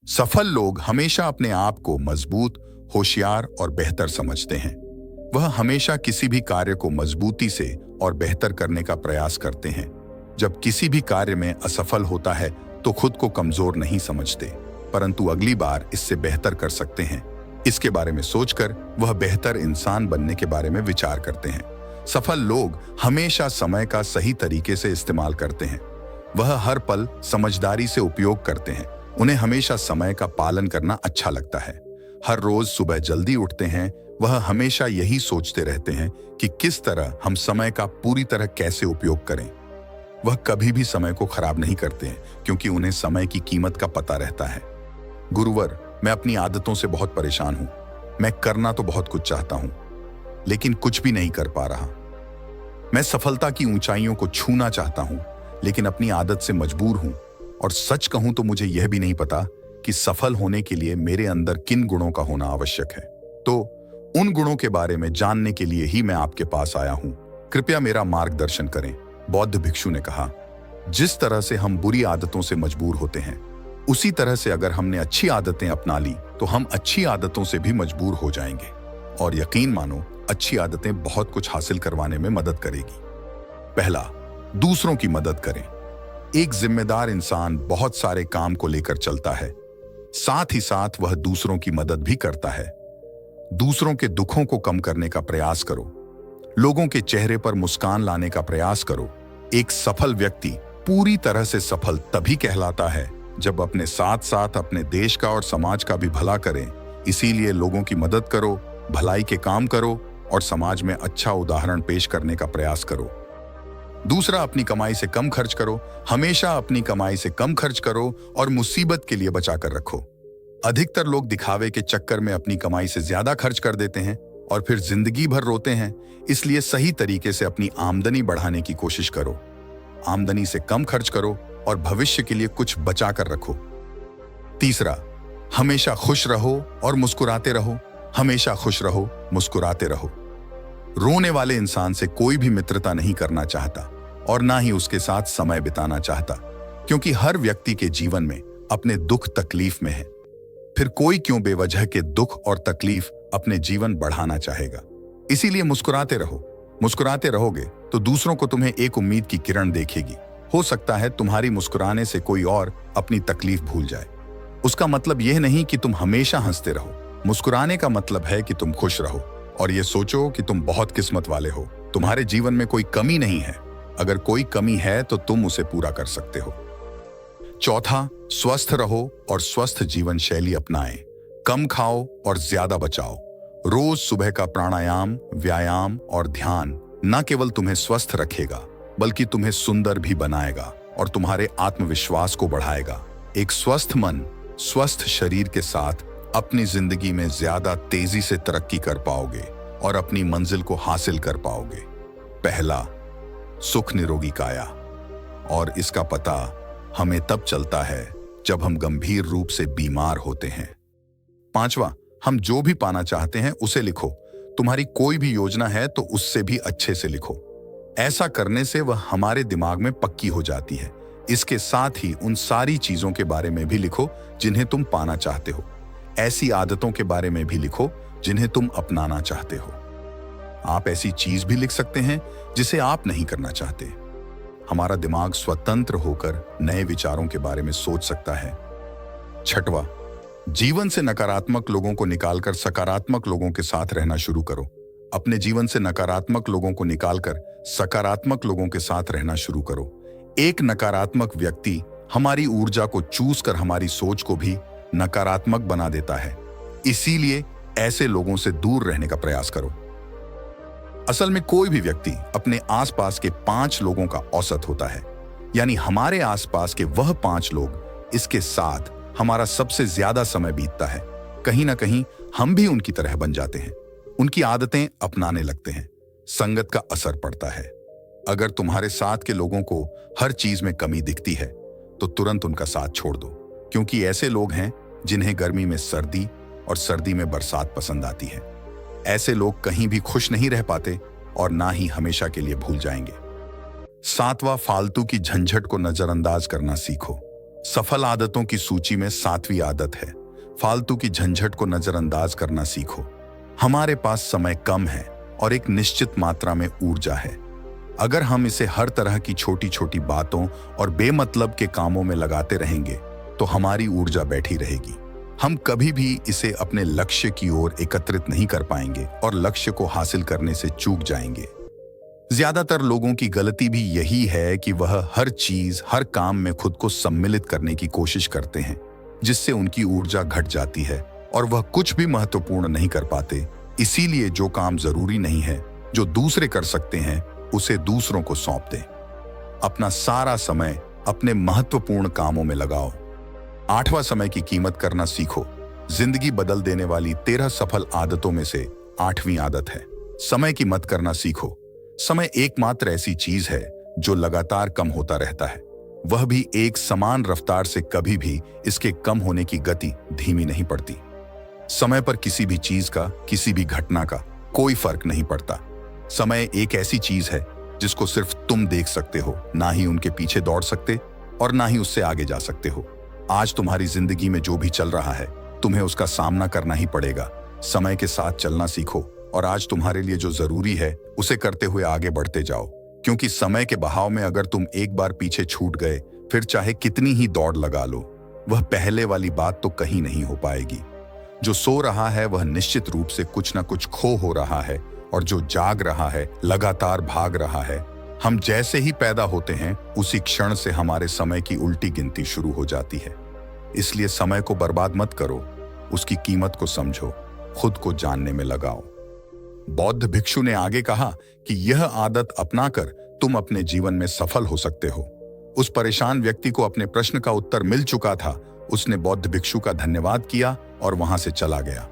सफल लोग हमेशा अपने आप को मजबूत, होशियार और बेहतर समझते हैं। वह हमेशा किसी भी कार्य को मजबूती से और बेहतर करने का प्रयास करते हैं। जब किसी भी कार्य में असफल होता है तो खुद को कमजोर नहीं समझते, परंतु अगली बार इससे बेहतर कर सकते हैं। इसके बारे में सोचकर वह बेहतर इंसान बनने के बारे में विचार करते हैं। सफल लोग हमेशा समय का सही तरीके से इस्तेमाल करते हैं। वह हर पल समझदारी से उपयोग करते हैं। उन्हें हमेशा समय का पालन करना अच्छा लगता है। हर रोज सुबह जल्दी उठते हैं। वह हमेशा यही सोचते रहते हैं कि किस तरह हम समय का पूरी तरह कैसे उपयोग करें। वह कभी भी समय को खराब नहीं करते हैं, क्योंकि उन्हें समय की कीमत का पता रहता है। गुरुवर, मैं अपनी आदतों से बहुत परेशान हूं। मैं करना तो बहुत कुछ चाहता हूं, लेकिन कुछ भी नहीं कर पा रहा। मैं सफलता की ऊंचाइयों को छूना चाहता हूं, लेकिन अपनी आदत से मजबूर हूं। और सच कहूं तो मुझे यह भी नहीं पता कि सफल होने के लिए मेरे अंदर किन गुणों का होना आवश्यक है। तो उन गुणों के बारे में जानने के लिए ही मैं आपके पास आया हूं। कृपया मेरा मार्गदर्शन करें। बौद्ध भिक्षु ने कहा, जिस तरह से हम बुरी आदतों से मजबूर होते हैं, उसी तरह से अगर हमने अच्छी आदतें अपना ली तो हम अच्छी आदतों से भी मजबूर हो जाएंगे। और यकीन मानो, अच्छी आदतें बहुत कुछ हासिल करवाने में मदद करेगी। पहला, दूसरों की मदद करें। एक जिम्मेदार इंसान बहुत सारे काम को लेकर चलता है, साथ ही साथ वह दूसरों की मदद भी करता है। दूसरों के दुखों को कम करने का प्रयास करो। लोगों के चेहरे पर मुस्कान लाने का प्रयास करो। एक सफल व्यक्ति पूरी तरह से सफल तभी कहलाता है जब अपने साथ साथ अपने देश का और समाज का भी भला करें। इसीलिए लोगों की मदद करो, भलाई के काम करो और समाज में अच्छा उदाहरण पेश करने का प्रयास करो। दूसरा, अपनी कमाई से कम खर्च करो। हमेशा अपनी कमाई से कम खर्च करो और मुसीबत के लिए बचा कर रखो। अधिकतर लोग दिखावे के चक्कर में अपनी कमाई से ज्यादा खर्च कर देते हैं और फिर जिंदगी भर रोते हैं। इसलिए सही तरीके से अपनी आमदनी बढ़ाने की कोशिश करो। आमदनी से कम खर्च करो और भविष्य के लिए कुछ बचा कर रखो। तीसरा, हमेशा खुश रहो और मुस्कुराते रहो। हमेशा खुश रहो, मुस्कुराते रहो। रोने वाले इंसान से कोई भी मित्रता नहीं करना चाहता और ना ही उसके साथ समय बिताना चाहता, क्योंकि हर व्यक्ति के जीवन में अपने दुख तकलीफ में है। फिर कोई क्यों बेवजह के दुख और तकलीफ अपने जीवन बढ़ाना चाहेगा। इसीलिए मुस्कुराते रहो। मुस्कुराते रहोगे तो दूसरों को तुम्हें एक उम्मीद की किरण देखेगी। हो सकता है तुम्हारी मुस्कुराने से कोई और अपनी तकलीफ भूल जाए। उसका मतलब यह नहीं कि तुम हमेशा हंसते रहो। मुस्कुराने का मतलब है कि तुम खुश रहो और ये सोचो कि तुम बहुत किस्मत वाले हो। तुम्हारे जीवन में कोई कमी नहीं है। अगर कोई कमी है तो तुम उसे पूरा कर सकते हो। चौथा, स्वस्थ रहो और स्वस्थ जीवन शैली अपनाएं। कम खाओ और ज्यादा बचाओ। रोज सुबह का प्राणायाम, व्यायाम और ध्यान न केवल तुम्हें स्वस्थ रखेगा, बल्कि तुम्हें सुंदर भी बनाएगा और तुम्हारे आत्मविश्वास को बढ़ाएगा। एक स्वस्थ मन, स्वस्थ शरीर के साथ अपनी जिंदगी में ज्यादा तेजी से तरक्की कर पाओगे और अपनी मंजिल को हासिल कर पाओगे। पहला, सुख निरोगी काया। और इसका पता हमें तब चलता है जब हम गंभीर रूप से बीमार होते हैं। पांचवा, हम जो भी पाना चाहते हैं उसे लिखो। तुम्हारी कोई भी योजना है तो उससे भी अच्छे से लिखो। ऐसा करने से वह हमारे दिमाग में पक्की हो जाती है। इसके साथ ही उन सारी चीजों के बारे में भी लिखो जिन्हें तुम पाना चाहते हो। ऐसी आदतों के बारे में भी लिखो जिन्हें तुम अपनाना चाहते हो। आप ऐसी चीज भी लिख सकते हैं जिसे आप नहीं करना चाहते। हमारा दिमाग स्वतंत्र होकर नए विचारों के बारे में सोच सकता है। छठवां, जीवन से नकारात्मक लोगों को निकालकर सकारात्मक लोगों के साथ रहना शुरू करो। अपने जीवन से नकारात्मक लोगों को निकालकर सकारात्मक लोगों के साथ रहना शुरू करो। एक नकारात्मक व्यक्ति हमारी ऊर्जा को चूस कर हमारी सोच को भी नकारात्मक बना देता है। इसीलिए ऐसे लोगों से दूर रहने का प्रयास करो। असल में कोई भी व्यक्ति अपने आसपास के 5 लोगों का औसत होता है, यानी हमारे आसपास के वह 5 लोग, इसके साथ हमारा सबसे ज्यादा समय बीतता है। कहीं ना कहीं हम भी उनकी तरह बन जाते हैं, उनकी आदतें अपनाने लगते हैं। संगत का असर पड़ता है। अगर तुम्हारे साथ के लोगों को हर चीज में कमी दिखती है तो तुरंत उनका साथ छोड़ दो, क्योंकि ऐसे लोग हैं जिन्हें गर्मी में सर्दी और सर्दी में बरसात पसंद आती है। ऐसे लोग कहीं भी खुश नहीं रह पाते और ना ही हमेशा के लिए भूल जाएंगे। सातवां, फालतू की झंझट को नजरअंदाज करना सीखो। सफल आदतों की सूची में 7वीं आदत है, फालतू की झंझट को नजरअंदाज करना सीखो। हमारे पास समय कम है और एक निश्चित मात्रा में ऊर्जा है। अगर हम इसे हर तरह की छोटी छोटी बातों और बेमतलब के कामों में लगाते रहेंगे तो हमारी ऊर्जा बैठी रहेगी। हम कभी भी इसे अपने लक्ष्य की ओर एकत्रित नहीं कर पाएंगे और लक्ष्य को हासिल करने से चूक जाएंगे। ज्यादातर लोगों की गलती भी यही है कि वह हर चीज, हर काम में खुद को सम्मिलित करने की कोशिश करते हैं, जिससे उनकी ऊर्जा घट जाती है और वह कुछ भी महत्वपूर्ण नहीं कर पाते। इसीलिए जो काम जरूरी नहीं है, जो दूसरे कर सकते हैं, उसे दूसरों को सौंप दें। अपना सारा समय अपने महत्वपूर्ण कामों में लगाओ। 8वां समय की कीमत करना सीखो। जिंदगी बदल देने वाली 13 सफल आदतों में से 8वीं आदत है, समय की मत करना सीखो। समय एकमात्र ऐसी चीज है जो लगातार कम होता रहता है, वह भी एक समान रफ्तार से। कभी भी इसके कम होने की गति धीमी नहीं पड़ती। समय पर किसी भी चीज का, किसी भी घटना का कोई फर्क नहीं पड़ता। समय एक ऐसी चीज है जिसको सिर्फ तुम देख सकते हो, ना ही उनके पीछे दौड़ सकते और ना ही उससे आगे जा सकते हो। आज तुम्हारी जिंदगी में जो भी चल रहा है, तुम्हें उसका सामना करना ही पड़ेगा। समय के साथ चलना सीखो और आज तुम्हारे लिए जो जरूरी है उसे करते हुए आगे बढ़ते जाओ, क्योंकि समय के बहाव में अगर तुम एक बार पीछे छूट गए, फिर चाहे कितनी ही दौड़ लगा लो, वह पहले वाली बात तो कहीं नहीं हो पाएगी। जो सो रहा है वह निश्चित रूप से कुछ ना कुछ खो हो रहा है, और जो जाग रहा है लगातार भाग रहा है। हम जैसे ही पैदा होते हैं उसी क्षण से हमारे समय की उल्टी गिनती शुरू हो जाती है। इसलिए समय को बर्बाद मत करो, उसकी कीमत को समझो, खुद को जानने में लगाओ। बौद्ध भिक्षु ने आगे कहा कि यह आदत अपनाकर तुम अपने जीवन में सफल हो सकते हो। उस परेशान व्यक्ति को अपने प्रश्न का उत्तर मिल चुका था। उसने बौद्ध भिक्षु का धन्यवाद किया और वहां से चला गया।